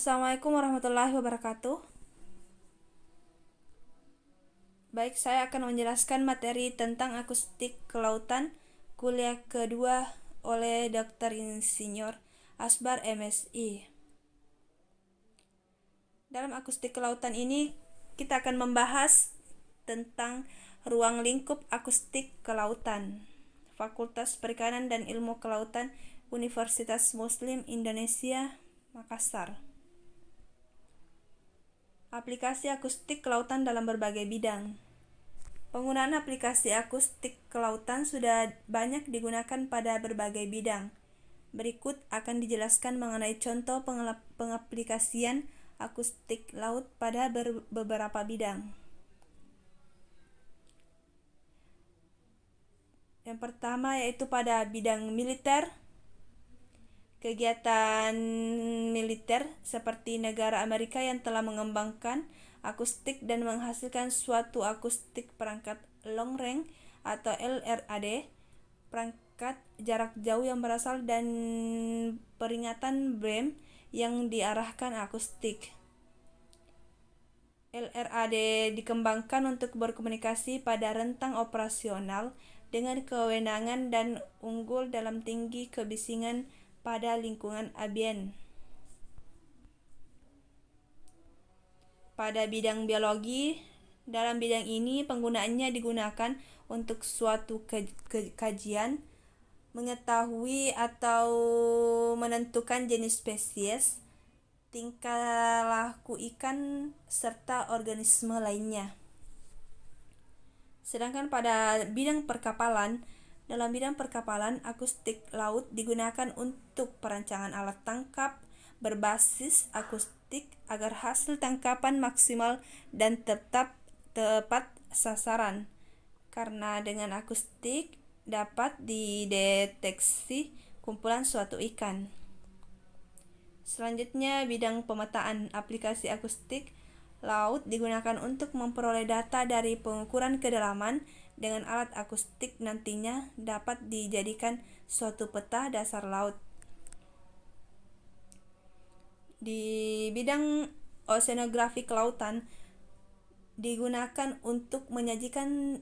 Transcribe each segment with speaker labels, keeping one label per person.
Speaker 1: Assalamualaikum warahmatullahi wabarakatuh. Baik, saya akan menjelaskan materi tentang akustik kelautan kuliah kedua oleh Dr. Insinyur Asbar MSI. Dalam akustik kelautan ini kita akan membahas tentang ruang lingkup akustik kelautan, Fakultas Perikanan dan Ilmu Kelautan Universitas Muslim Indonesia, Makassar. Aplikasi akustik kelautan dalam berbagai bidang. Penggunaan aplikasi akustik kelautan sudah banyak digunakan pada berbagai bidang. Berikut akan dijelaskan mengenai contoh pengaplikasian akustik laut pada beberapa bidang. Yang pertama yaitu pada bidang militer. Kegiatan militer seperti negara Amerika yang telah mengembangkan akustik dan menghasilkan suatu akustik perangkat long range atau LRAD, perangkat jarak jauh yang berasal dan peringatan BRAM yang diarahkan akustik. LRAD dikembangkan untuk berkomunikasi pada rentang operasional dengan kewenangan dan unggul dalam tinggi kebisingan pada lingkungan ambien. Pada bidang biologi, dalam bidang ini penggunaannya digunakan untuk suatu kajian, mengetahui atau menentukan jenis spesies, tingkah laku ikan, serta organisme lainnya. Sedangkan pada bidang perkapalan, dalam bidang perkapalan, akustik laut digunakan untuk perancangan alat tangkap berbasis akustik agar hasil tangkapan maksimal dan tetap tepat sasaran. Karena dengan akustik dapat dideteksi kumpulan suatu ikan. Selanjutnya, bidang pemetaan. Aplikasi akustik laut digunakan untuk memperoleh data dari pengukuran kedalaman. Dengan alat akustik nantinya dapat dijadikan suatu peta dasar laut. Di bidang oceanografi kelautan digunakan untuk menyajikan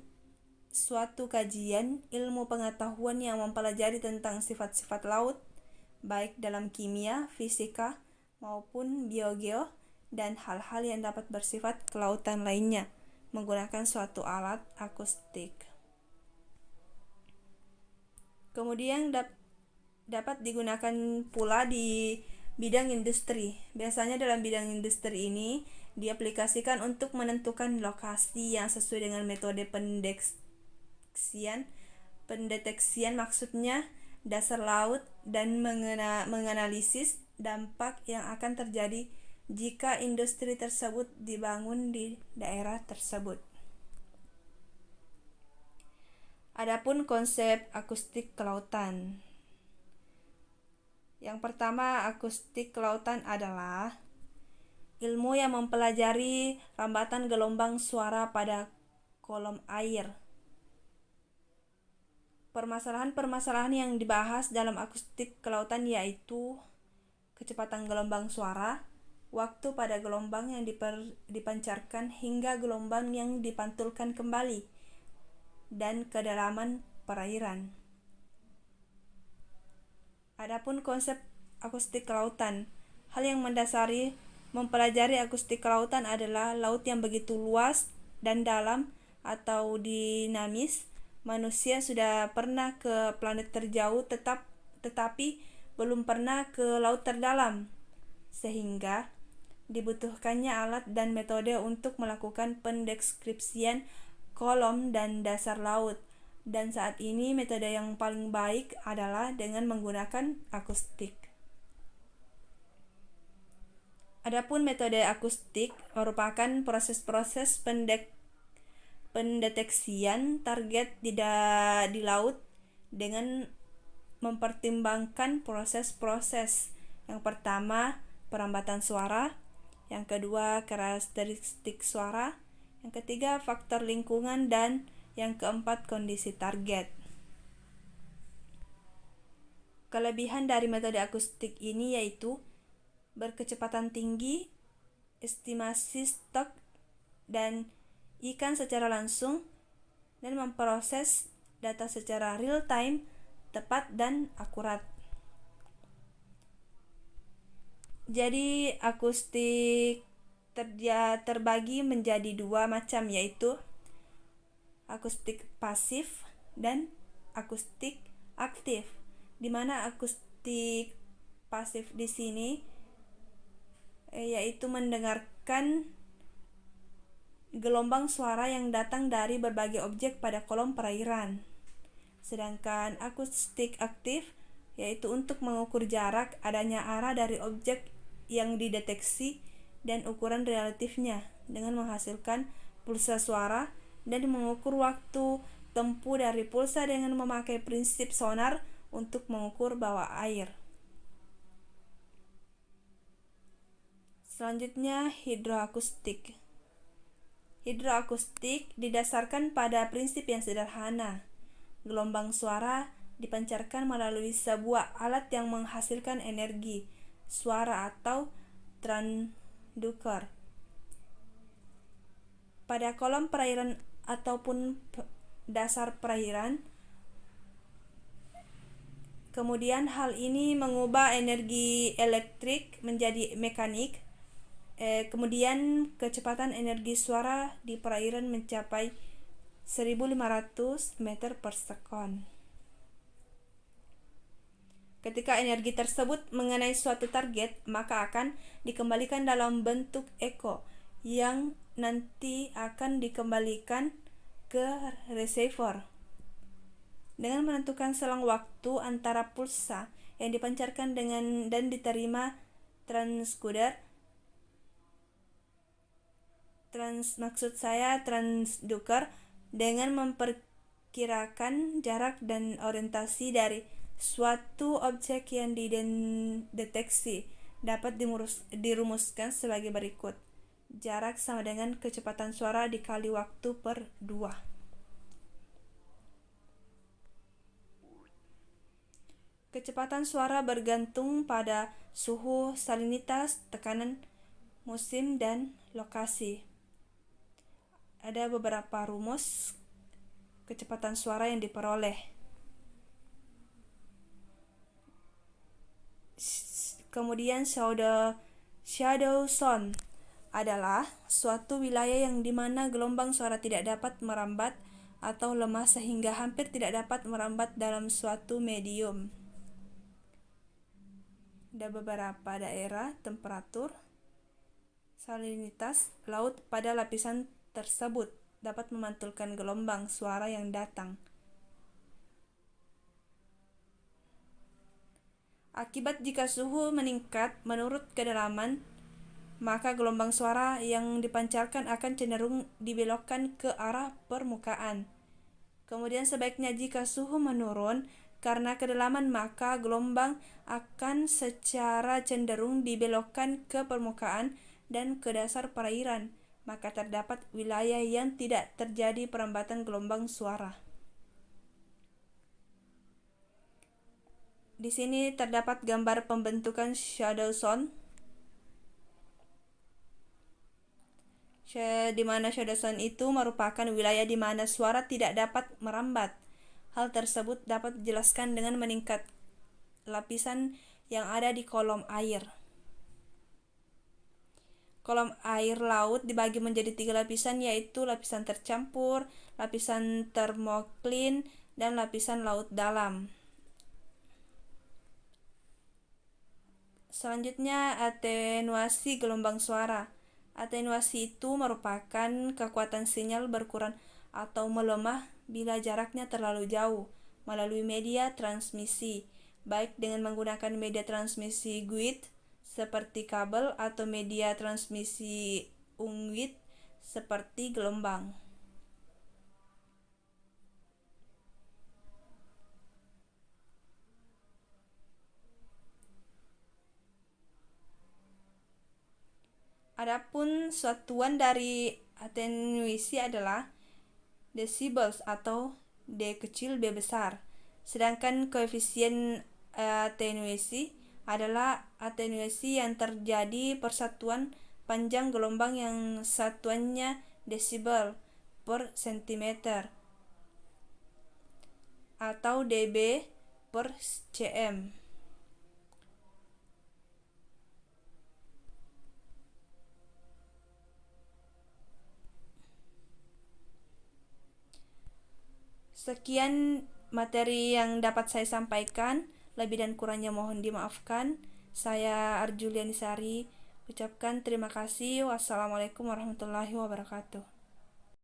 Speaker 1: suatu kajian ilmu pengetahuan yang mempelajari tentang sifat-sifat laut, baik dalam kimia, fisika, maupun biogeo, dan hal-hal yang dapat bersifat kelautan lainnya, menggunakan suatu alat akustik. Kemudian dapat digunakan pula di bidang industri. Biasanya dalam bidang industri ini diaplikasikan untuk menentukan lokasi yang sesuai dengan metode pendeteksian maksudnya dasar laut dan menganalisis dampak yang akan terjadi jika industri tersebut dibangun di daerah tersebut. Adapun konsep akustik kelautan. Yang pertama, akustik kelautan adalah ilmu yang mempelajari rambatan gelombang suara pada kolom air. Permasalahan-permasalahan yang dibahas dalam akustik kelautan yaitu kecepatan gelombang suara, waktu pada gelombang yang dipancarkan hingga gelombang yang dipantulkan kembali, dan kedalaman perairan. Adapun konsep akustik kelautan, hal yang mendasari mempelajari akustik kelautan adalah laut yang begitu luas dan dalam atau dinamis. Manusia sudah pernah ke planet terjauh tetapi belum pernah ke laut terdalam, sehingga dibutuhkannya alat dan metode untuk melakukan pendeskripsian kolom dan dasar laut. Dan saat ini metode yang paling baik adalah dengan menggunakan akustik. Adapun metode akustik merupakan proses-proses pendeteksian target di laut dengan mempertimbangkan proses-proses. Yang pertama, perambatan suara. Yang kedua, karakteristik suara. Yang ketiga, faktor lingkungan. Dan yang keempat, kondisi target. Kelebihan dari metode akustik ini yaitu berkecepatan tinggi, estimasi stok, dan ikan secara langsung, dan memproses data secara real time, tepat dan akurat. Jadi akustik terbagi menjadi dua macam, yaitu akustik pasif dan akustik aktif. Di mana akustik pasif di sini yaitu mendengarkan gelombang suara yang datang dari berbagai objek pada kolom perairan. Sedangkan akustik aktif yaitu untuk mengukur jarak, adanya arah dari objek yang dideteksi, dan ukuran relatifnya dengan menghasilkan pulsa suara, dan mengukur waktu tempuh dari pulsa dengan memakai prinsip sonar untuk mengukur bawah air. Selanjutnya, hidroakustik. Hidroakustik didasarkan pada prinsip yang sederhana. Gelombang suara dipancarkan melalui sebuah alat yang menghasilkan energi suara atau transducer pada kolom perairan ataupun dasar perairan. Kemudian hal ini mengubah energi elektrik menjadi mekanik. Kemudian kecepatan energi suara di perairan mencapai 1.500 meter per sekon. Ketika energi tersebut mengenai suatu target, maka akan dikembalikan dalam bentuk echo yang nanti akan dikembalikan ke receiver dengan menentukan selang waktu antara pulsa yang dipancarkan dan diterima transducer dengan memperkirakan jarak dan orientasi dari suatu objek yang dideteksi dapat dirumuskan sebagai berikut. Jarak sama dengan kecepatan suara dikali waktu per 2. Kecepatan suara bergantung pada suhu, salinitas, tekanan, musim, dan lokasi. Ada beberapa rumus kecepatan suara yang diperoleh. Kemudian shadow zone adalah suatu wilayah yang dimana gelombang suara tidak dapat merambat atau lemah sehingga hampir tidak dapat merambat dalam suatu medium. Ada beberapa daerah, temperatur, salinitas laut pada lapisan tersebut dapat memantulkan gelombang suara yang datang. Akibat jika suhu meningkat menurut kedalaman, maka gelombang suara yang dipancarkan akan cenderung dibelokkan ke arah permukaan. Kemudian sebaliknya jika suhu menurun karena kedalaman, maka gelombang akan secara cenderung dibelokkan ke permukaan dan ke dasar perairan. Maka terdapat wilayah yang tidak terjadi perambatan gelombang suara. Di sini terdapat gambar pembentukan shadow zone, di mana shadow zone itu merupakan wilayah di mana suara tidak dapat merambat. Hal tersebut dapat dijelaskan dengan meningkat lapisan yang ada di kolom air. Kolom air laut dibagi menjadi 3 lapisan, yaitu lapisan tercampur, lapisan termoklin, dan lapisan laut dalam. Selanjutnya, atenuasi gelombang suara. Atenuasi itu merupakan kekuatan sinyal berkurang atau melemah bila jaraknya terlalu jauh melalui media transmisi, baik dengan menggunakan media transmisi guide seperti kabel atau media transmisi ungguit seperti gelombang. Adapun satuan dari atenuasi adalah decibels atau D kecil B besar. Sedangkan koefisien atenuasi adalah atenuasi yang terjadi persatuan panjang gelombang yang satuannya desibel per cm atau dB per cm. Sekian materi yang dapat saya sampaikan. Lebih dan kurangnya mohon dimaafkan. Saya Arjuliani Sari ucapkan terima kasih. Wassalamualaikum warahmatullahi wabarakatuh.